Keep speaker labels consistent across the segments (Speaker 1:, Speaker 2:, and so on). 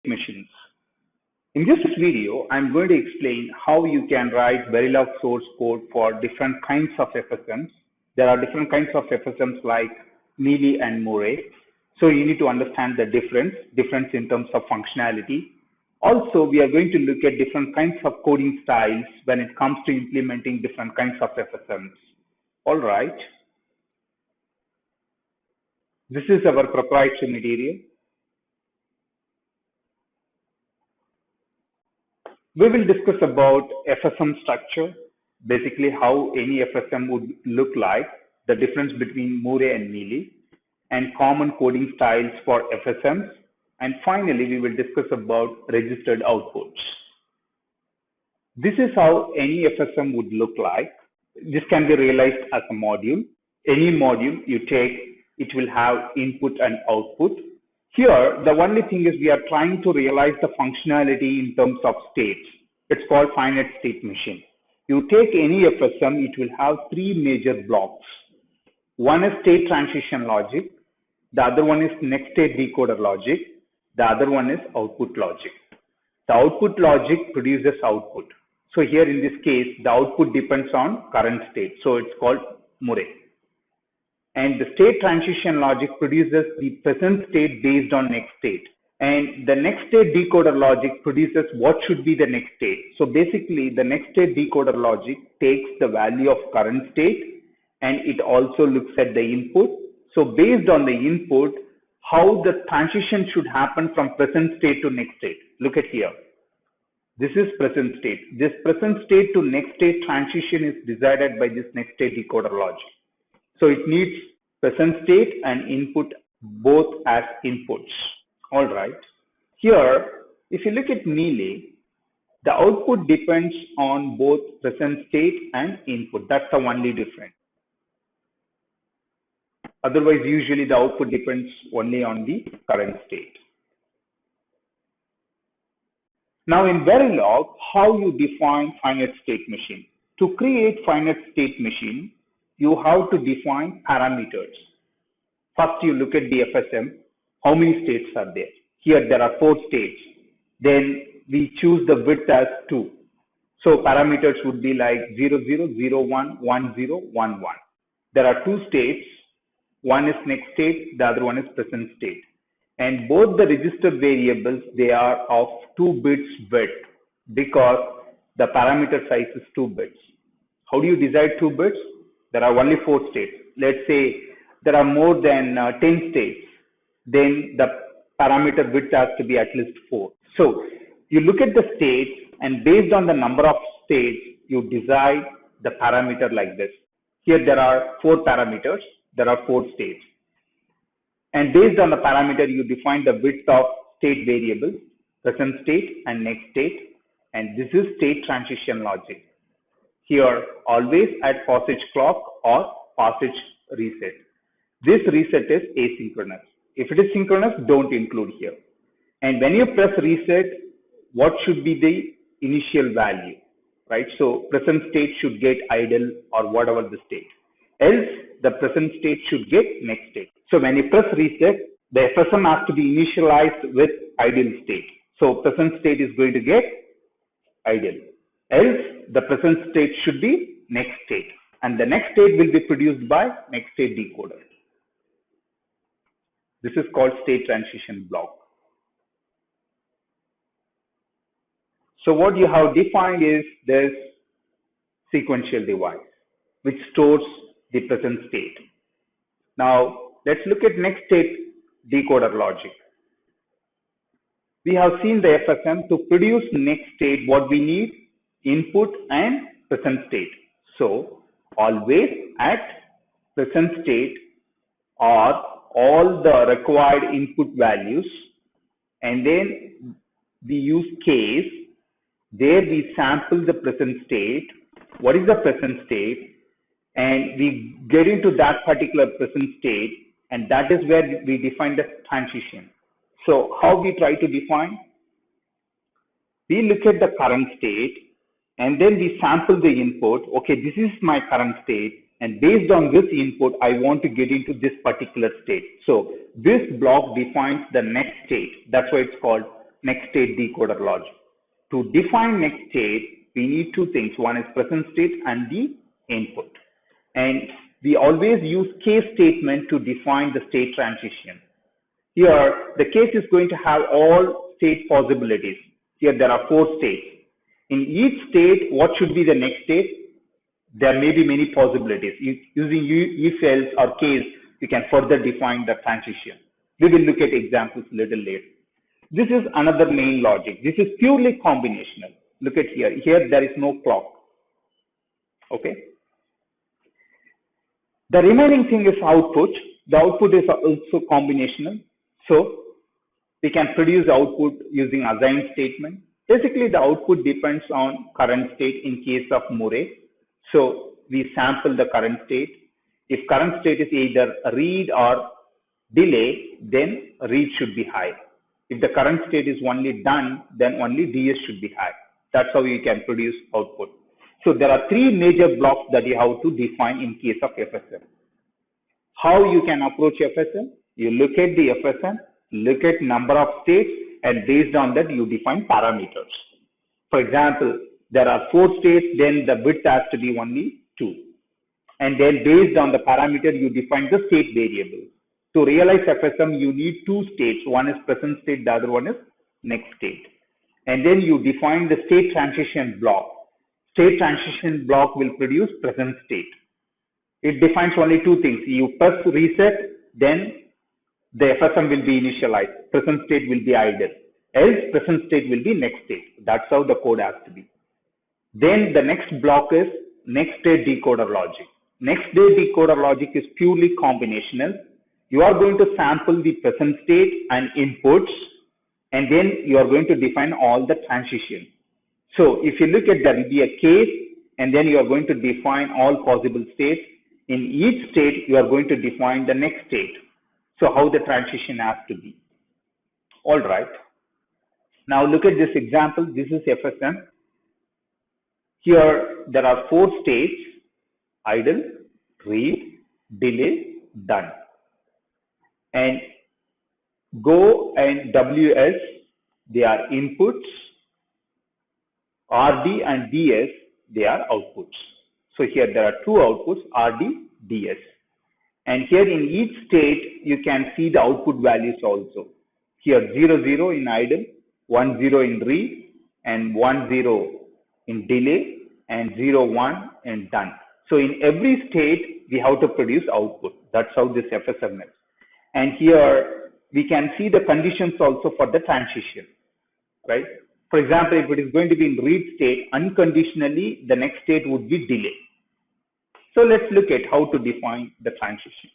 Speaker 1: machines. In this video, I'm going to explain how you can write Verilog source code for different kinds of FSMs. There are different kinds of FSMs like Mealy and Moray. So you need to understand the difference in terms of functionality. Also, we are going to look at different kinds of coding styles when it comes to implementing different kinds of FSMs. All right. This is our proprietary material. We will discuss about FSM structure, basically how any FSM would look like, the difference between Moray and Mealy, and common coding styles for FSMs. And finally, we will discuss about registered outputs. This is how any FSM would look like. This can be realized as a module. Any module you take, it will have input and output. Here, the only thing is we are trying to realize the functionality in terms of states. It's called finite state machine. You take any FSM, it will have three major blocks. One is state transition logic. The other one is next state decoder logic. The other one is output logic. The output logic produces output. So here in this case, the output depends on current state. So it's called Moray. And the state transition logic produces the present state based on next state. And the next state decoder logic produces what should be the next state. So basically the next state decoder logic takes the value of current state and it also looks at the input. So based on the input, how the transition should happen from present state to next state. Look at here. This is present state. This present state to next state transition is decided by this next state decoder logic. So it needs present state and input both as inputs. All right. Here, if you look at Mealy, the output depends on both present state and input. That's the only difference. Otherwise, usually the output depends only on the current state. Now in Verilog, how you define finite state machine? To create finite state machine, you have to define parameters. First, you look at the FSM. How many states are there? Here there are 4 states. Then we choose the width as 2. So parameters would be like 00, 01, 10, 11. There are 2 states. One is next state, the other one is present state. And both the register variables, they are of 2 bits width because the parameter size is 2 bits. How do you decide 2 bits? There are only 4 states. Let's say there are more than 10 states. Then the parameter width has to be at least 4. So you look at the states and based on the number of states, you decide the parameter like this. Here there are 4 parameters. There are 4 states. And based on the parameter, you define the width of state variables, present state and next state. And this is state transition logic. Here, always add passage clock or passage reset. This reset is asynchronous. If it is synchronous, don't include here. And when you press reset, what should be the initial value, right? So present state should get idle or whatever the state. Else, the present state should get next state. So when you press reset, the FSM has to be initialized with idle state. So present state is going to get idle. Else, the present state should be next state. And the next state will be produced by next state decoder. This is called state transition block. So what you have defined is this sequential device, which stores the present state. Now, let's look at next state decoder logic. We have seen the FSM to produce next state. What we need? Input and present state. So, always at present state are all the required input values, and then we use case. There we sample the present state. What is the present state? And we get into that particular present state, and that is where we define the transition. So how we try to define? We look at the current state and then we sample the input. Okay, this is my current state, and based on this input, I want to get into this particular state. So this block defines the next state. That's why it's called next state decoder logic. To define next state, we need two things. One is present state and the input. And we always use case statement to define the state transition. Here, the case is going to have all state possibilities. Here there are 4 states. In each state, what should be the next state? There may be many possibilities. Using if else or case, you can further define the transition. We will look at examples a little later. This is another main logic. This is purely combinational. Look at here. Here there is no clock. Okay. The remaining thing is output. The output is also combinational. So we can produce output using assign statement. Basically, the output depends on current state in case of Murray. So we sample the current state. If current state is either read or delay, then read should be high. If the current state is only done, then only DS should be high. That's how you can produce output. So there are 3 major blocks that you have to define in case of FSM. How you can approach FSM? You look at the FSM, look at number of states, and based on that you define parameters. For example, there are 4 states, then the width has to be only 2. And then based on the parameter, you define the state variable. To realize FSM, you need 2 states. One is present state, the other one is next state. And then you define the state transition block. State transition block will produce present state. It defines only 2 things. You press reset, then the FSM will be initialized. Present state will be idle. Else present state will be next state. That's how the code has to be. Then the next block is next state decoder logic. Next state decoder logic is purely combinational. You are going to sample the present state and inputs, and then you are going to define all the transitions. So if you look at, there will be a case, and then you are going to define all possible states. In each state, you are going to define the next state. So how the transition has to be. All right. Now look at this example. This is FSM. Here there are 4 states: idle, read, delay, done. And go and WS, they are inputs. RD and DS, they are outputs. So here there are 2 outputs, RD, DS. And here in each state, you can see the output values also. Here 0, 0 in idle, 1, 0 in read, and 1, 0 in delay, and 0, 1 in done. So in every state, we have to produce output. That's how this FSM is. And here we can see the conditions also for the transition, right? For example, if it is going to be in read state, unconditionally, the next state would be delay. So let's look at how to define the transition.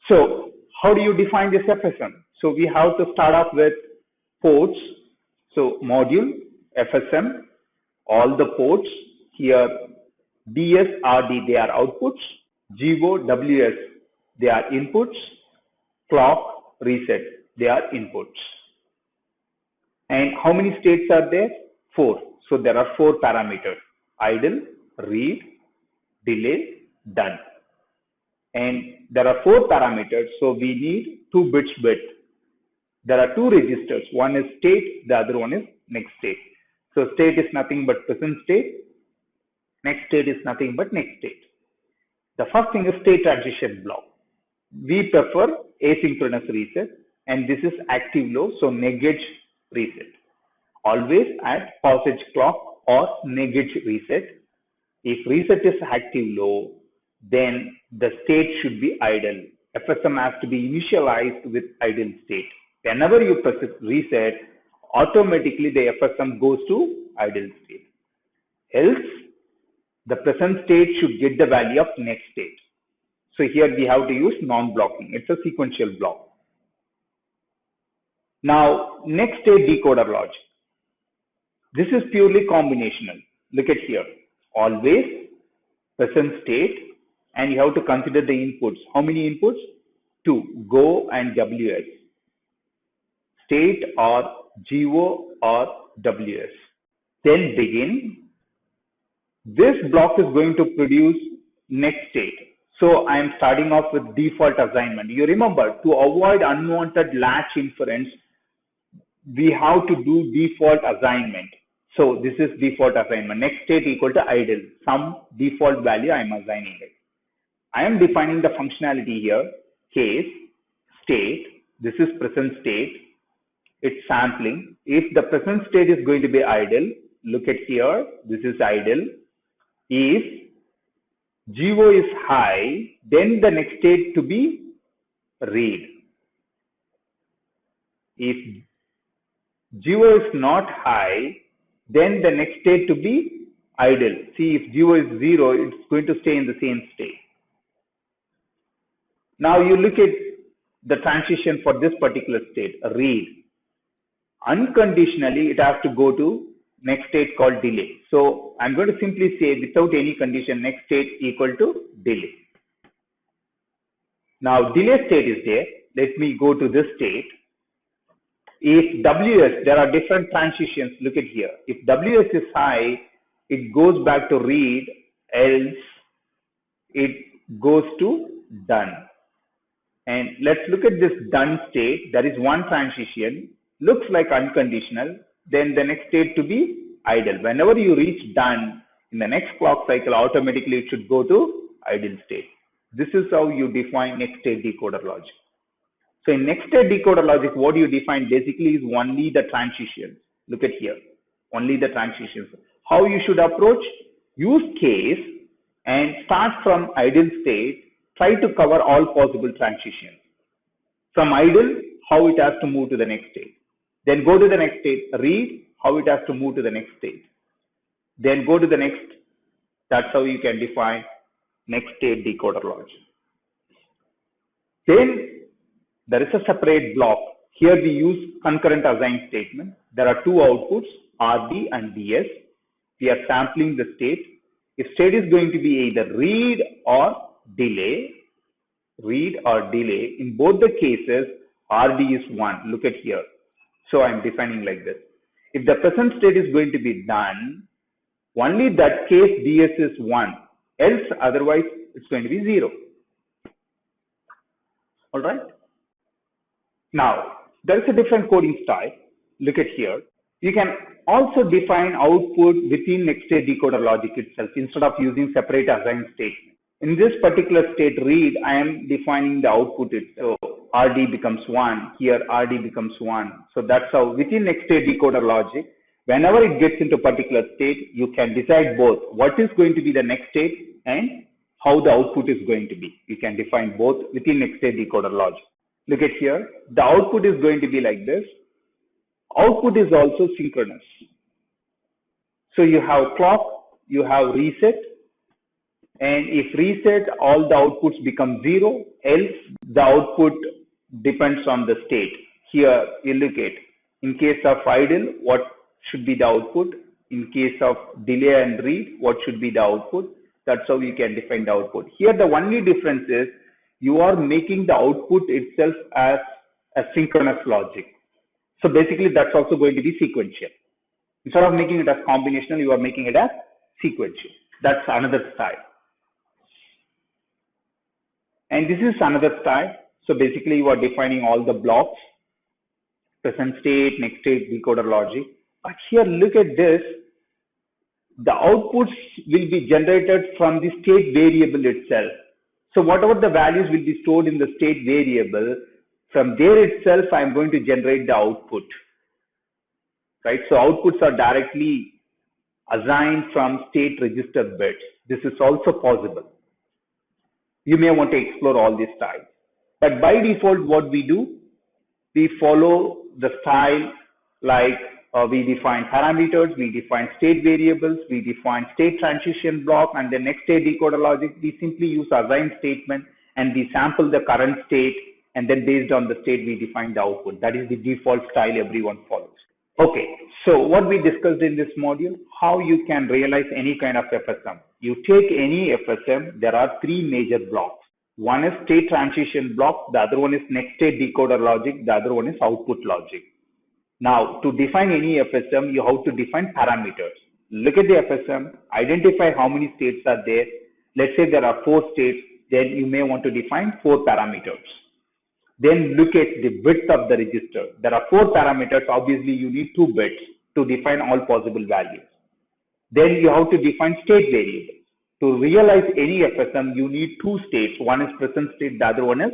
Speaker 1: So how do you define this FSM? So we have to start off with ports. So module, FSM, all the ports. Here DS, RD, they are outputs. GO, WS, they are inputs. Clock, reset, they are inputs. And how many states are there? 4. So there are 4 parameters: idle, read, delay, done. And there are 4 parameters, so we need 2 bits width. There are 2 registers. One is state, the other one is next state. So state is nothing but present state. Next state is nothing but next state. The first thing is state transition block. We prefer asynchronous reset, and this is active low, so negate reset. Always at passage clock or negate reset. If reset is active low, then the state should be idle. FSM has to be initialized with idle state. Whenever you press reset, automatically the FSM goes to idle state. Else, the present state should get the value of next state. So here we have to use non-blocking. It's a sequential block. Now, next state decoder logic. This is purely combinational. Look at here. Always present state, and you have to consider the inputs. How many inputs? 2. Go and WS. State or GO or WS. Then begin. This block is going to produce next state. So I am starting off with default assignment. You remember, to avoid unwanted latch inference, we have to do default assignment. So this is default assignment. Next state equal to idle. Some default value I am assigning it. I am defining the functionality here. Case, state, this is present state. It's sampling. If the present state is going to be idle, look at here, this is idle. If GO is high, then the next state to be read. If GO is not high, then the next state to be idle. See, if GO is 0, it's going to stay in the same state. Now you look at the transition for this particular state, read. Unconditionally, it has to go to next state called delay. So I'm going to simply say without any condition, next state equal to delay. Now delay state is there. Let me go to this state. If WS, there are different transitions. Look at here. If WS is high, it goes back to read, else it goes to done. And let's look at this done state. There is one transition, looks like unconditional, then the next state to be idle. Whenever you reach done, in the next clock cycle, automatically it should go to idle state. This is how you define next state decoder logic. So in next state decoder logic, what you define basically is only the transitions. Look at here, only the transitions. How you should approach? Use case and start from idle state. Try to cover all possible transitions. From idle, how it has to move to the next state. Then go to the next state, read how it has to move to the next state. Then go to the next. That's how you can define next state decoder logic. Then there is a separate block. Here we use concurrent assign statement. There are two outputs, RD and DS. We are sampling the state. If state is going to be either read or delay, in both the cases, RD is 1. Look at here. So I'm defining like this. If the present state is going to be done, only that case DS is 1. Else, otherwise, it's going to be 0. All right. Now, there is a different coding style. Look at here. You can also define output within next state decoder logic itself instead of using separate assign statement. In this particular state read, I am defining the output itself. So RD becomes 1. Here RD becomes 1. So that's how within next state decoder logic, whenever it gets into particular state, you can decide both what is going to be the next state and how the output is going to be. You can define both within next state decoder logic. Look at here. The output is going to be like this. Output is also synchronous. So you have clock, you have reset, and if reset, all the outputs become 0, else the output depends on the state. Here you look at, in case of idle, what should be the output? In case of delay and read, what should be the output? That's how you can define the output. Here the only difference is you are making the output itself as a synchronous logic. So basically that's also going to be sequential. Instead of making it as combinational, you are making it as sequential. That's another style. And this is another style. So basically you are defining all the blocks, present state, next state, decoder logic. But here look at this. The outputs will be generated from the state variable itself. So whatever the values will be stored in the state variable, from there itself I am going to generate the output. Right? So outputs are directly assigned from state register bits. This is also possible. You may want to explore all these styles. But by default, what we do, we follow the style like we define parameters, we define state variables, we define state transition block, and the next state decoder logic, we simply use assign statement and we sample the current state, and then based on the state, we define the output. That is the default style everyone follows. Okay, so what we discussed in this module, how you can realize any kind of FSM. You take any FSM, there are three major blocks. One is state transition block, the other one is next state decoder logic, the other one is output logic. Now, to define any FSM, you have to define parameters. Look at the FSM, identify how many states are there. Let's say there are 4 states, then you may want to define 4 parameters. Then look at the width of the register. There are 4 parameters. Obviously, you need 2 bits to define all possible values. Then you have to define state variables. To realize any FSM, you need 2 states. One is present state, the other one is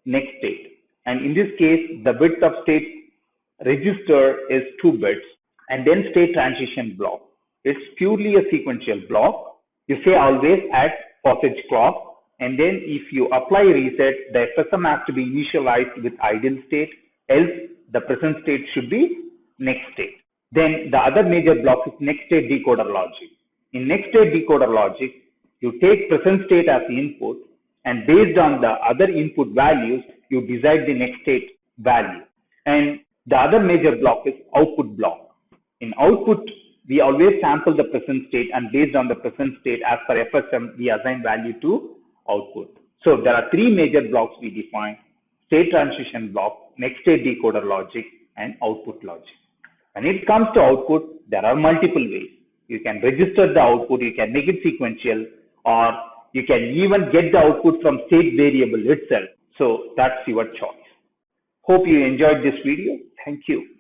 Speaker 1: next state. And in this case, the width of state register is 2 bits. And then state transition block. It's purely a sequential block. You say always at passage clock. And then if you apply reset, the FSM has to be initialized with ideal state, else the present state should be next state. Then the other major block is next state decoder logic. In next state decoder logic, you take present state as the input, and based on the other input values, you decide the next state value. And the other major block is output block. In output, we always sample the present state, and based on the present state as per FSM, we assign value to output. So there are 3 major blocks we define: state transition block, next state decoder logic, and output logic. When it comes to output, there are multiple ways. You can register the output, you can make it sequential, or you can even get the output from state variable itself. So that's your choice. Hope you enjoyed this video. Thank you.